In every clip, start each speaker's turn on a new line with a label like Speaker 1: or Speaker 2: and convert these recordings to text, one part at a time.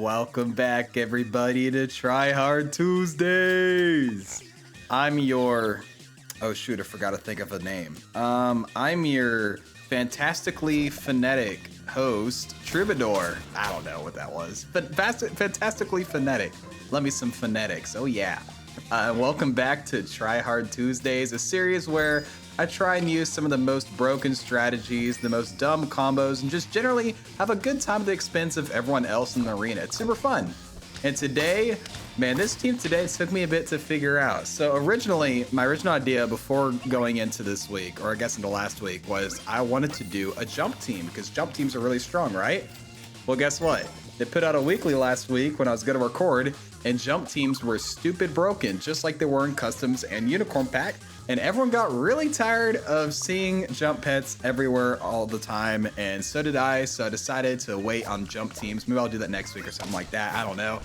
Speaker 1: Welcome back, everybody, to Try Hard Tuesdays. I'm your... Oh, shoot, I forgot to think of a name. I'm your fantastically phonetic host, Troubadour. I don't know what that was, but fantastically phonetic. Love me some phonetics. Oh, yeah. Welcome back to Try Hard Tuesdays, a series where I try and use some of the most broken strategies, the most dumb combos, and just generally have a good time at the expense of everyone else in the arena. It's super fun. And today, man, this team today took me a bit to figure out. So originally, my original idea before going into this week, or I guess into last week, was I wanted to do a jump team because jump teams are really strong, right? Well, guess what? They put out a weekly last week when I was going to record, and jump teams were stupid broken, just like they were in Customs and Unicorn Pack. And everyone got really tired of seeing jump pets everywhere all the time, and so did I. So I decided to wait on jump teams. Maybe I'll do that next week or something like that. I don't know.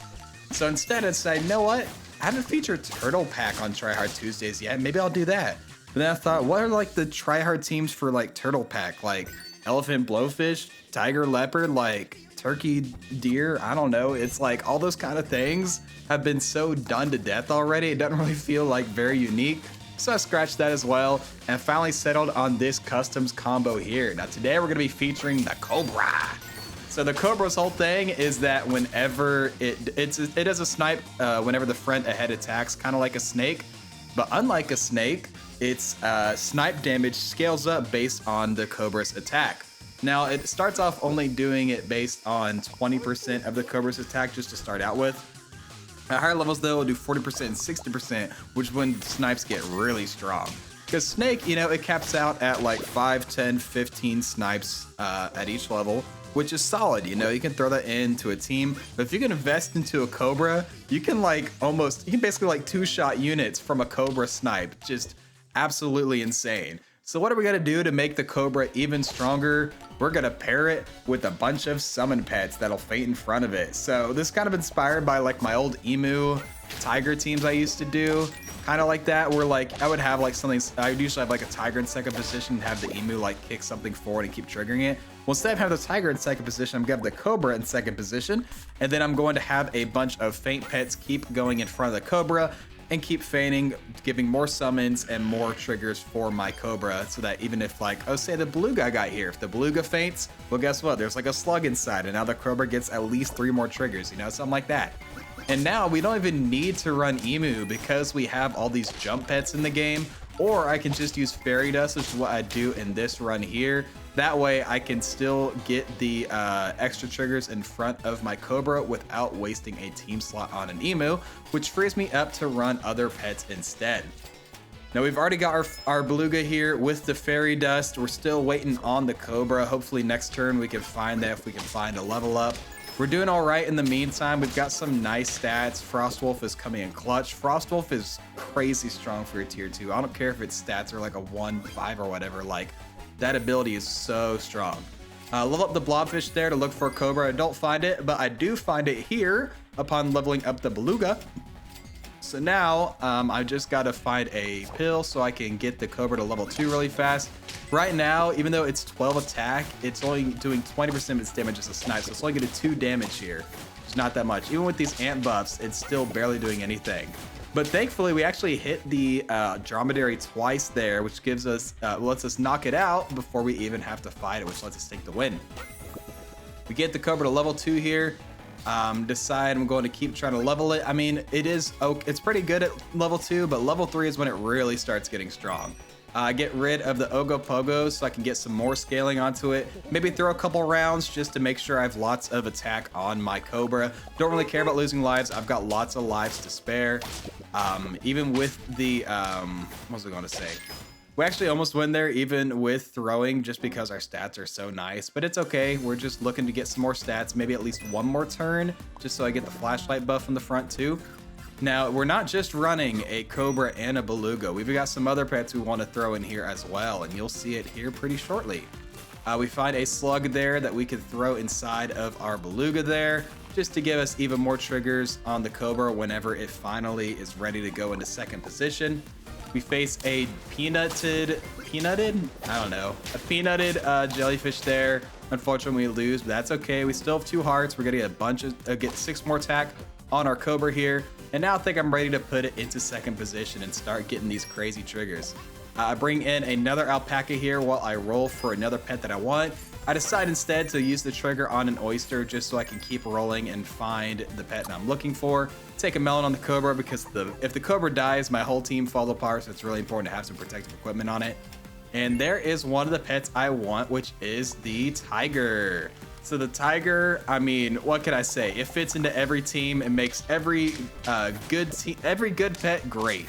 Speaker 1: So instead I decided, you know what? I haven't featured Turtle Pack on Try Hard Tuesdays yet. Maybe I'll do that. But then I thought, what are like the Try Hard teams for like Turtle Pack? Like elephant, blowfish, tiger, leopard, like turkey, deer. I don't know. It's like all those kind of things have been so done to death already. It doesn't really feel like very unique. So I scratched that as well and finally settled on this customs combo here. Now today we're going to be featuring the Cobra. So the Cobra's whole thing is that whenever it does a snipe whenever the front ahead attacks, kind of like a snake. But unlike a snake, its snipe damage scales up based on the Cobra's attack. Now it starts off only doing it based on 20% of the Cobra's attack just to start out with. At higher levels, though, it'll do 40% and 60%, which is when snipes get really strong. Because Snake, you know, it caps out at like 5, 10, 15 snipes at each level, which is solid. You know, you can throw that into a team. But if you can invest into a Cobra, you can basically like two-shot units from a Cobra snipe. Just absolutely insane. So what are we gonna do to make the Cobra even stronger? We're gonna pair it with a bunch of summon pets that'll faint in front of it. So this is kind of inspired by like my old emu tiger teams I used to do. Kind of like that, where like I would have like something, I would usually have like a tiger in second position and have the emu like kick something forward and keep triggering it. Well, instead of having the tiger in second position, I'm gonna have the Cobra in second position. And then I'm going to have a bunch of faint pets keep going in front of the Cobra and keep feigning, giving more summons and more triggers for my Cobra, so that even if like, oh, say the Beluga got here, if the Beluga faints, well, guess what? There's like a slug inside, and now the Cobra gets at least 3 more triggers, you know, something like that. And now we don't even need to run Emu because we have all these jump pets in the game, or I can just use Fairy Dust, which is what I do in this run here. That way I can still get the extra triggers in front of my Cobra without wasting a team slot on an Emu, which frees me up to run other pets instead. Now we've already got our Beluga here with the Fairy Dust. We're still waiting on the Cobra. Hopefully next turn we can find that if we can find a level up. We're doing all right in the meantime. We've got some nice stats. Frostwolf is coming in clutch. Frostwolf is crazy strong for a tier 2. I don't care if its stats are like a 1, 5 or whatever. Like, that ability is so strong. Level up the Blobfish there to look for Cobra. I don't find it, but I do find it here upon leveling up the Beluga. So now I just got to find a pill so I can get the Cobra to level 2 really fast. Right now, even though it's 12 attack, it's only doing 20% of its damage as a snipe, so it's only getting 2 damage here. It's not that much. Even with these ant buffs, it's still barely doing anything. But thankfully, we actually hit the Dromedary twice there, which gives us lets us knock it out before we even have to fight it, which lets us take the win. We get the Cobra to level 2 here. Decide I'm going to keep trying to level it. I mean, it's pretty good at level 2, but level 3 is when it really starts getting strong. Get rid of the Ogopogos so I can get some more scaling onto it. Maybe throw a couple rounds just to make sure I have lots of attack on my Cobra. Don't really care about losing lives. I've got lots of lives to spare. Even with the, what was I going to say? We actually almost win there even with throwing just because our stats are so nice, but it's okay. We're just looking to get some more stats, maybe at least one more turn, just so I get the flashlight buff in the front too. Now, we're not just running a Cobra and a Beluga. We've got some other pets we want to throw in here as well, and you'll see it here pretty shortly. We find a slug there that we could throw inside of our Beluga there, just to give us even more triggers on the Cobra whenever it finally is ready to go into second position. We face a peanutted, I don't know, a peanutted jellyfish there. Unfortunately, we lose, but that's okay. We still have 2 hearts. We're gonna get a bunch of get 6 more attack on our Cobra here, and now I think I'm ready to put it into second position and start getting these crazy triggers. I bring in another alpaca here while I roll for another pet that I want. I decide instead to use the trigger on an oyster just so I can keep rolling and find the pet that I'm looking for. Take a melon on the Cobra because if the Cobra dies, my whole team falls apart, so it's really important to have some protective equipment on it. And there is one of the pets I want, which is the tiger. So the tiger, I mean, what can I say? It fits into every team. It makes every good pet great.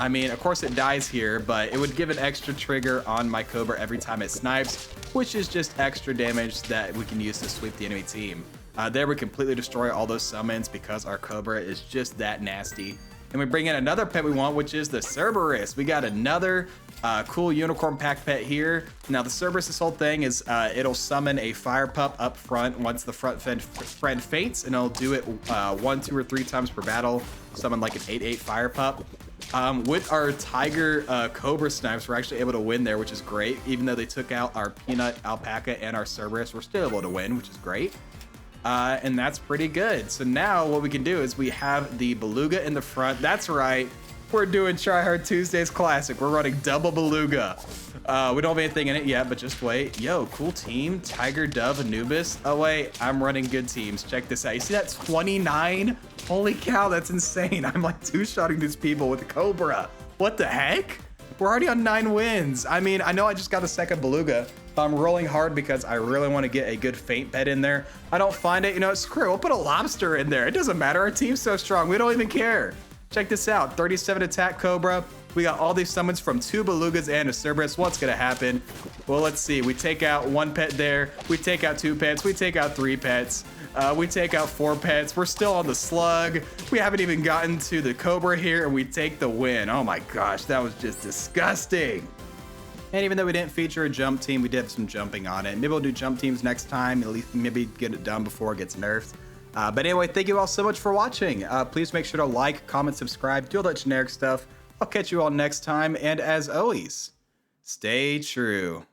Speaker 1: I mean, of course it dies here, but it would give an extra trigger on my Cobra every time it snipes, which is just extra damage that we can use to sweep the enemy team. There we completely destroy all those summons because our Cobra is just that nasty. And we bring in another pet we want, which is the Cerberus. We got another cool unicorn pack pet here. Now the Cerberus, this whole thing is it'll summon a fire pup up front once the front friend faints, and it'll do it 1, 2, or 3 times per battle. Summon like an 8/8 fire pup. With our tiger Cobra snipes, we're actually able to win there, which is great. Even though they took out our peanut alpaca and our Cerberus, we're still able to win, which is great. And that's pretty good. So now what we can do is we have the Beluga in the front. That's right. We're doing Try Hard Tuesdays Classic. We're running double Beluga. We don't have anything in it yet, but just wait. Yo, cool team. Tiger, Dove, Anubis. Oh, wait. I'm running good teams. Check this out. You see that 29? Holy cow, that's insane. I'm like two-shotting these people with the Cobra. What the heck? We're already on 9 wins. I mean, I know I just got a second Beluga, but I'm rolling hard because I really want to get a good feint pet in there. I don't find it, you know, screw it. We'll put a lobster in there. It doesn't matter. Our team's so strong. We don't even care. Check this out. 37 attack Cobra. We got all these summons from 2 Belugas and a Cerberus. What's going to happen? Well, let's see. We take out 1 pet there. We take out 2 pets. We take out 3 pets. We take out 4 pets. We're still on the slug. We haven't even gotten to the Cobra here, and we take the win. Oh my gosh, that was just disgusting. And even though we didn't feature a jump team, we did have some jumping on it. Maybe we'll do jump teams next time, at least maybe get it done before it gets nerfed. But anyway, thank you all so much for watching. Please make sure to like, comment, subscribe, do all that generic stuff. I'll catch you all next time, and as always, stay true.